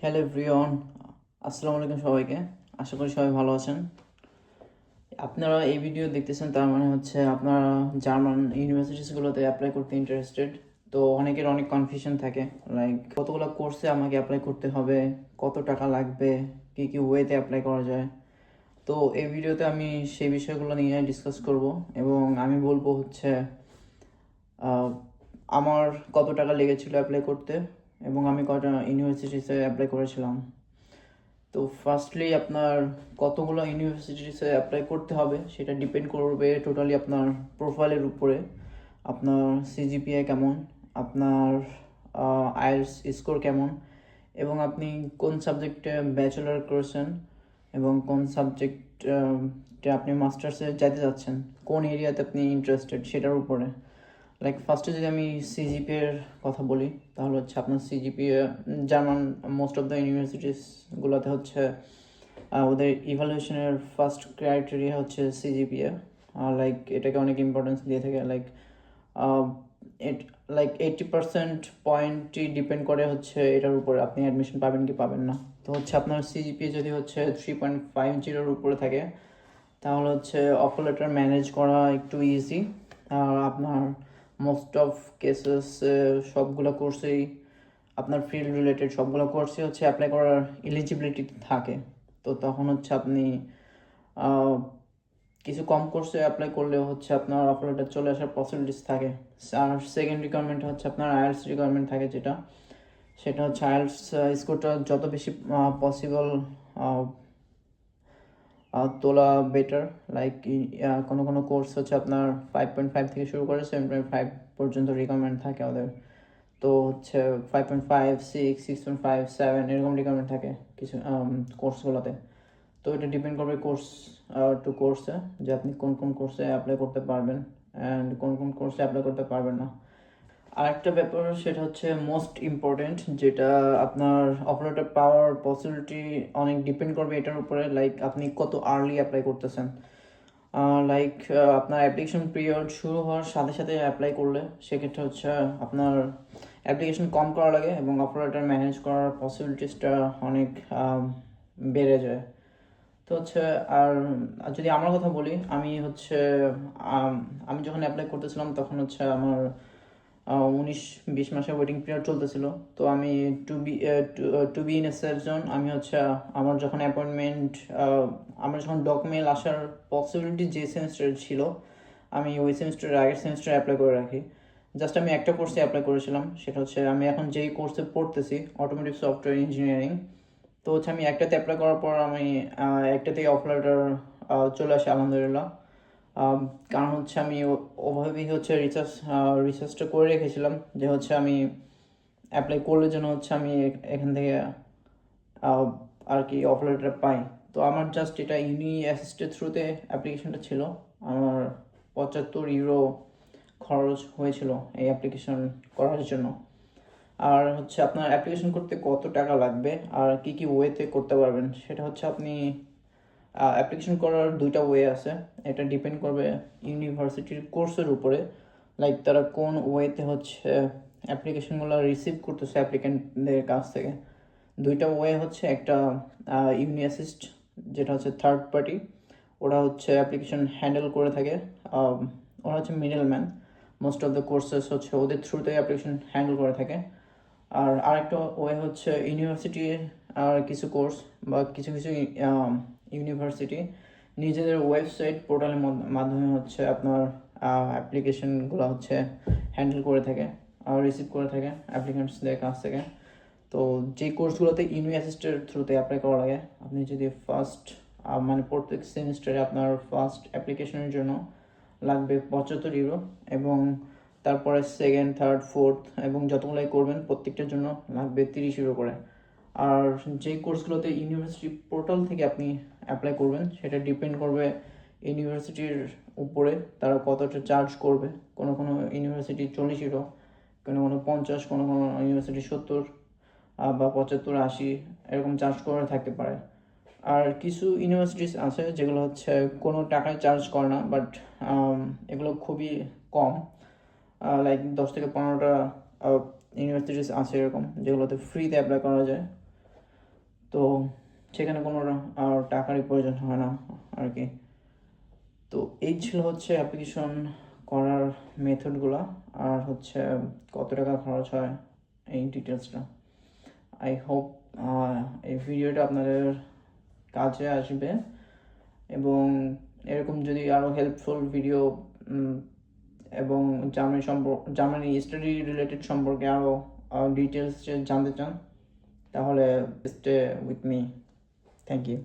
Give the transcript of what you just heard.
Hello everyone, আসসালামু আলাইকুম সবাইকে। আশা করি সবাই ভালো আছেন। আপনারা এই ভিডিও দেখতেছেন, তার মানে হচ্ছে আপনারা জার্মান ইউনিভার্সিটিসগুলোতে অ্যাপ্লাই করতে ইন্টারেস্টেড। তো অনেকের অনেক কনফিউশন থাকে, লাইক কতগুলো কোর্সে আমাকে অ্যাপ্লাই করতে হবে, কত টাকা লাগবে, কী কী ওয়েতে অ্যাপ্লাই করা যায়। তো এই ভিডিওতে আমি সেই বিষয়গুলো নিয়ে ডিসকাস করব এবং আমি বলবো হচ্ছে আহ, আমার কত টাকা লেগেছিল অ্যাপ্লাই করতে এবং আমি কটা ইউনিভার্সিটিসে অ্যাপ্লাই করেছিলাম। তো ফার্স্টলি আপনার কতগুলো ইউনিভার্সিটিসে অ্যাপ্লাই করতে হবে সেটা ডিপেন্ড করবে টোটালি আপনার প্রোফাইলের উপরে। আপনার সিজিপিএ কেমন, আপনার আইএলটিএস স্কোর কেমন, এবং আপনি কোন সাবজেক্টে ব্যাচেলর করেছেন এবং কোন সাবজেক্টে আপনি মাস্টার্সে যেতে যাচ্ছেন, কোন এরিয়াতে আপনি ইন্টারেস্টেড সেটার উপরে। লাইক ফার্স্টে যদি আমি সিজিপিএর কথা বলি, তাহলে হচ্ছে আপনার CGPA German most of the ইউনিভার্সিটিসগুলোতে হচ্ছে ওদের ইভ্যালুয়েশনের ফার্স্ট ক্রাইটেরিয়া হচ্ছে সিজিপিএ। লাইক এটাকে অনেক ইম্পর্টেন্স দিয়ে থাকে। লাইক এট লাইক 80% পয়েন্টই ডিপেন্ড করে হচ্ছে এটার উপরে আপনি অ্যাডমিশন পাবেন কি পাবেন না। তো হচ্ছে আপনার সিজিপিএ যদি হচ্ছে 3.50 উপরে থাকে, তাহলে হচ্ছে অফার লেটার ম্যানেজ করা একটু ইজি। আর আপনার মোস্ট অফ কেসেস সবগুলো কোর্সেই আপনার ফিল্ড রিলেটেড সবগুলো কোর্সে হচ্ছে অ্যাপ্লাই করার এলিজিবিলিটি থাকে। তো তখন হচ্ছে আপনি আহ, কিছু কম কোর্সে অ্যাপ্লাই করলেও হচ্ছে আপনার অফার লেটার চলে আসার পসিবিলিটিস থাকে। আর সেকেন্ড রিকোয়ারমেন্ট হচ্ছে আপনার আইএলটিএস রিকোয়ারমেন্ট থাকে, সেটা হচ্ছে আইএলটিএস স্কোরটা যত বেশি পসিবল তোলা বেটার। লাইক কোনো কোনো কোর্স হচ্ছে আপনার 5.5 থেকে শুরু করে 7.5 পর্যন্ত রিকমেন্ড থাকে ওদের। তো হচ্ছে 5.5, 6, 6.5, 7 এরকম রিকমেন্ড থাকে কিছু কোর্সগুলোতে। তো এটা ডিপেন্ড করবে কোর্স টু কোর্সে, যে আপনি কোন কোন কোর্সে অ্যাপ্লাই করতে পারবেন অ্যান্ড কোন কোন কোর্সে অ্যাপ্লাই করতে পারবেন না। আরেকটা ব্যাপার সেটা হচ্ছে মোস্ট ইম্পর্টেন্ট, যেটা আপনার অপারেটর পাওয়ার পসিবিলিটি অনেক ডিপেন্ড করবে এটার উপরে। লাইক আপনি কত আর্লি অ্যাপ্লাই করতেছেন। লাইক আপনার অ্যাপ্লিকেশন পিরিয়ড শুরু হওয়ার সাথে সাথে অ্যাপ্লাই করলে সেক্ষেত্রে হচ্ছে আপনার অ্যাপ্লিকেশন কম করা লাগে এবং অপারেটর ম্যানেজ করার পসিবিলিটিসটা অনেক বেড়ে যায়। তো হচ্ছে আর যদি আমার কথা বলি, আমি হচ্ছে আম, আমি যখন অ্যাপ্লাই করতেছিলাম তখন হচ্ছে আমার 19-20 মাসের ওয়েটিং পিরিয়ড চলতেছিল। তো আমি to be in a safe zone, আমি হচ্ছে আমার যখন অ্যাপয়েন্টমেন্ট, আমার যখন ডকুমেন্ট আসার পসিবিলিটি যে সেমিস্টার ছিল, আমি ওই সেমিস্টারের আগের সেমিস্টারে অ্যাপ্লাই করে রাখি। জাস্ট আমি একটা কোর্সে অ্যাপ্লাই করেছিলাম, সেটা হচ্ছে আমি এখন যেই কোর্সে পড়তেছি, অটোমেটিক সফটওয়্যার ইঞ্জিনিয়ারিং। তো হচ্ছে আমি একটাতে অ্যাপ্লাই করার পর আমি একটাতেই অফার লেটার চলে আসে আলহামদুলিল্লাহ। কারণ হচ্ছে আমি ওভাবেই হচ্ছে রিসার্চটা করে রেখেছিলাম যে হচ্ছে আমি অ্যাপ্লাই করলে যেন হচ্ছে আমি এখান থেকে আহ, আর কি অফার লেটার পাই। তো আমার জাস্ট এটা ইউনি অ্যাসিস্টের থ্রুতে অ্যাপ্লিকেশনটা ছিল। আমার 75 ইউরো খরচ হয়েছিল এই অ্যাপ্লিকেশন করার জন্য। আর হচ্ছে আপনার অ্যাপ্লিকেশন করতে কত টাকা লাগবে আর কি কি ওয়েতে করতে পারবেন, সেটা হচ্ছে আপনি অ্যাপ্লিকেশন করার দুইটা ওয়ে আছে। এটা ডিপেন্ড করবে ইউনিভার্সিটির কোর্সের উপরে। লাইক তারা কোন ওয়েতে হচ্ছে অ্যাপ্লিকেশনগুলো রিসিভ করতেছে অ্যাপ্লিকেন্টদের কাছ থেকে। দুইটা ওয়ে হচ্ছে, একটা ইউনি অ্যাসিস্ট, যেটা হচ্ছে থার্ড পার্টি, ওরা হচ্ছে অ্যাপ্লিকেশন হ্যান্ডেল করে থাকে। ওরা হচ্ছে middle man, most of the courses হচ্ছে ওদের থ্রুতে অ্যাপ্লিকেশন হ্যান্ডেল করে থাকে। আর আরেকটা ওয়ে হচ্ছে ইউনিভার্সিটির আর কিছু কোর্স বা কিছু কিছু ইউনিভার্সিটি নিজেদের ওয়েবসাইট পোর্টালের মাধ্যমে হচ্ছে আপনার অ্যাপ্লিকেশনগুলো হচ্ছে হ্যান্ডেল করে থাকে আর রিসিভ করে থাকে অ্যাপ্লিকেন্টসদের কাছ থেকে। তো যে কোর্সগুলোতে ইউনি অ্যাসিস্টের থ্রুতে অ্যাপ্লাই করা লাগে, আপনি যদি ফার্স্ট মানে প্রত্যেক সেমিস্টারে আপনার ফার্স্ট অ্যাপ্লিকেশনের জন্য লাগবে 75 ইউরো, এবং তারপরে সেকেন্ড, থার্ড, ফোর্থ এবং যতগুলাই করবেন প্রত্যেকটার জন্য লাগবে 30 ইউরো করে। আর যে কোর্সগুলোতে ইউনিভার্সিটি পোর্টাল থেকে আপনি অ্যাপ্লাই করবেন সেটা ডিপেন্ড করবে ইউনিভার্সিটির উপরে, তারা কতটা চার্জ করবে। কোনো কোনো ইউনিভার্সিটি 40 ইউরো, কোনো কোনো 50, কোনো কোনো ইউনিভার্সিটি 70 বা 75, 80 এরকম চার্জ করে থাকতে পারে। আর কিছু ইউনিভার্সিটিস আছে যেগুলো হচ্ছে কোনো টাকায় চার্জ করে না, বাট এগুলো খুবই কম। লাইক 10 থেকে 15টা ইউনিভার্সিটিস আছে এরকম যেগুলোতে ফ্রিতে অ্যাপ্লাই করা যায়। তো সেখানে কোনো টাকারই প্রয়োজন হয় না আর কি। তো এই ছিল হচ্ছে অ্যাপ্লিকেশন করার মেথডগুলো, আর হচ্ছে কত টাকা খরচ হয় এই ডিটেলসটা। আই হোপ এই ভিডিওটা আপনাদের কাজে আসবে, এবং এরকম যদি আরও হেল্পফুল ভিডিও এবং জার্মানি স্টাডি রিলেটেড সম্পর্কে আরও ডিটেলস জানতে চান, তাহলে stay with me. Thank you.